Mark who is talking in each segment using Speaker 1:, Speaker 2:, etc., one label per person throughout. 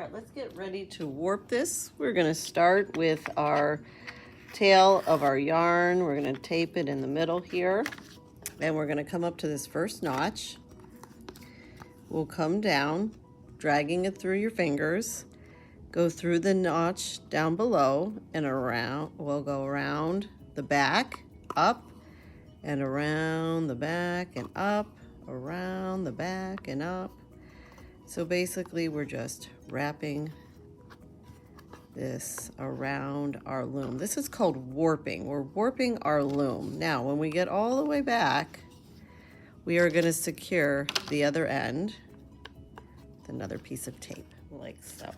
Speaker 1: right, let's get ready to warp this. We're going to start with our tail of our yarn. We're going to tape it in the middle here. And we're going to come up to this first notch. We'll come down, dragging it through your fingers. Go through the notch down below and around. We'll go around the back, up, and around the back and up, around the back and up. So basically we're just wrapping this around our loom. This is called warping. We're warping our loom. Now, when we get all the way back, we are going to secure the other end with another piece of tape, like so.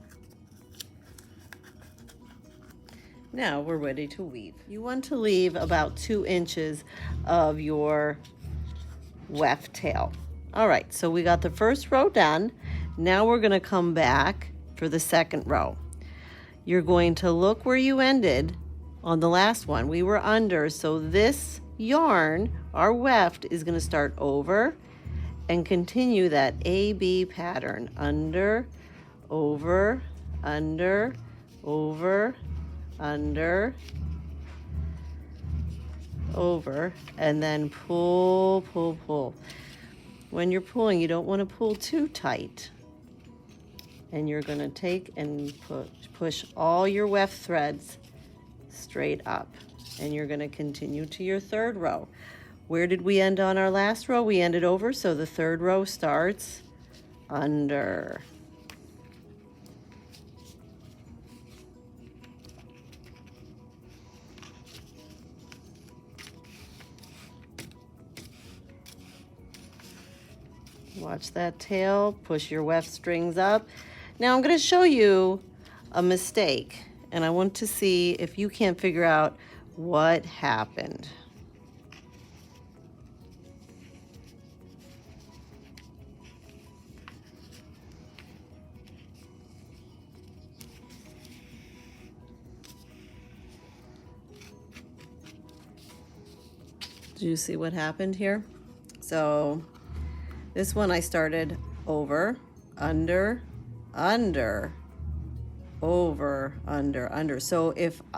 Speaker 1: Now we're ready to weave. You want to leave about 2 inches of your weft tail. All right, so we got the first row done. Now we're going to come back for the second row. You're going to look where you ended on the last one. We were under, so this yarn, our weft, is going to start over and continue that AB pattern. Under, over, under, over, under, over, and then pull, pull, pull. When you're pulling, you don't want to pull too tight. And you're going to take and push all your weft threads straight up. And you're going to continue to your third row. Where did we end on our last row? We ended over, so the third row starts under. Watch that tail, push your weft strings up. Now I'm going to show you a mistake, and I want to see if you can't figure out what happened. Do you see what happened here? So this one I started over, under, under, over, under, under. So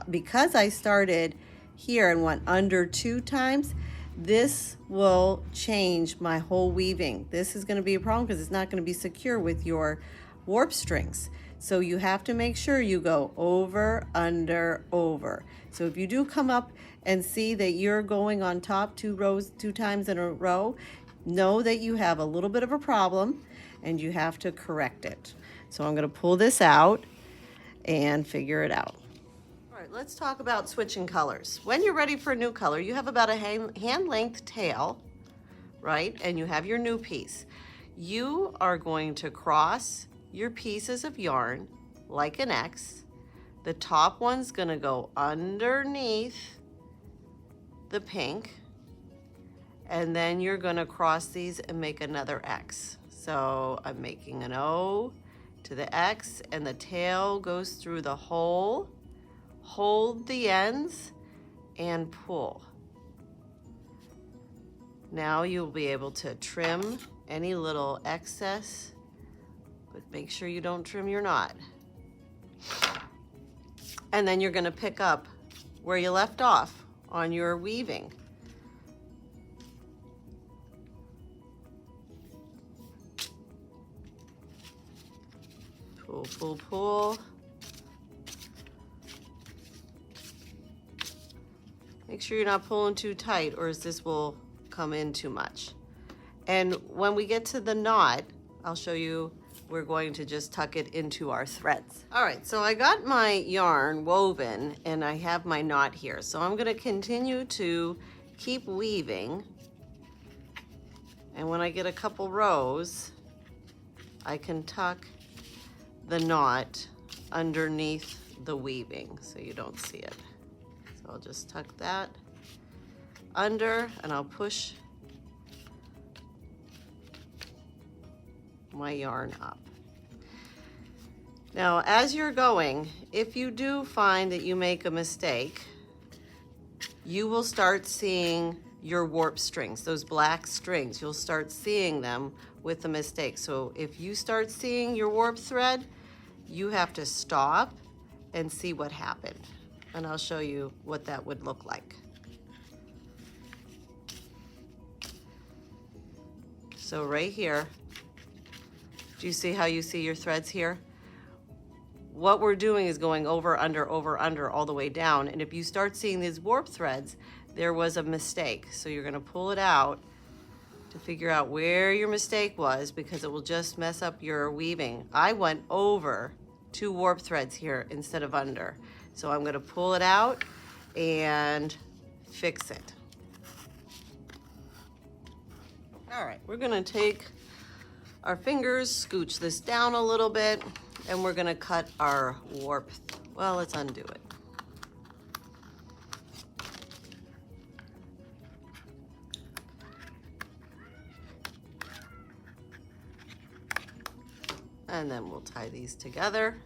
Speaker 1: because I started here and went under 2 times, this will change my whole weaving. This is going to be a problem because it's not going to be secure with your warp strings. So you have to make sure you go over, under, over. So if you do come up and see that you're going on top 2 times in a row, know that you have a little bit of a problem and you have to correct it. So I'm going to pull this out and figure it out. All right, let's talk about switching colors. When you're ready for a new color, you have about a hand-length tail, right? And you have your new piece. You are going to cross your pieces of yarn like an X. The top one's going to go underneath the pink. And then you're going to cross these and make another X. So I'm making an O to the X, and the tail goes through the hole. Hold the ends and pull. Now you'll be able to trim any little excess, but make sure you don't trim your knot. And then you're going to pick up where you left off on your weaving. Pull, pull, pull. Make sure you're not pulling too tight, or this will come in too much. And when we get to the knot, I'll show you, we're going to just tuck it into our threads. All right, so I got my yarn woven and I have my knot here. So I'm going to continue to keep weaving. And when I get a couple rows, I can tuck the knot underneath the weaving so you don't see it. So I'll just tuck that under and I'll push my yarn up. Now, as you're going, if you do find that you make a mistake, you will start seeing your warp strings, those black strings. You'll start seeing them with the mistake. So if you start seeing your warp thread, you have to stop and see what happened. And I'll show you what that would look like. So right here, do you see how you see your threads here? What we're doing is going over, under, all the way down. And if you start seeing these warp threads, there was a mistake. So you're gonna pull it out to figure out where your mistake was, because it will just mess up your weaving. I went over 2 warp threads here instead of under. So I'm gonna pull it out and fix it. All right, we're gonna take our fingers, scooch this down a little bit, and we're gonna cut our warp. Well, let's undo it. And then we'll tie these together.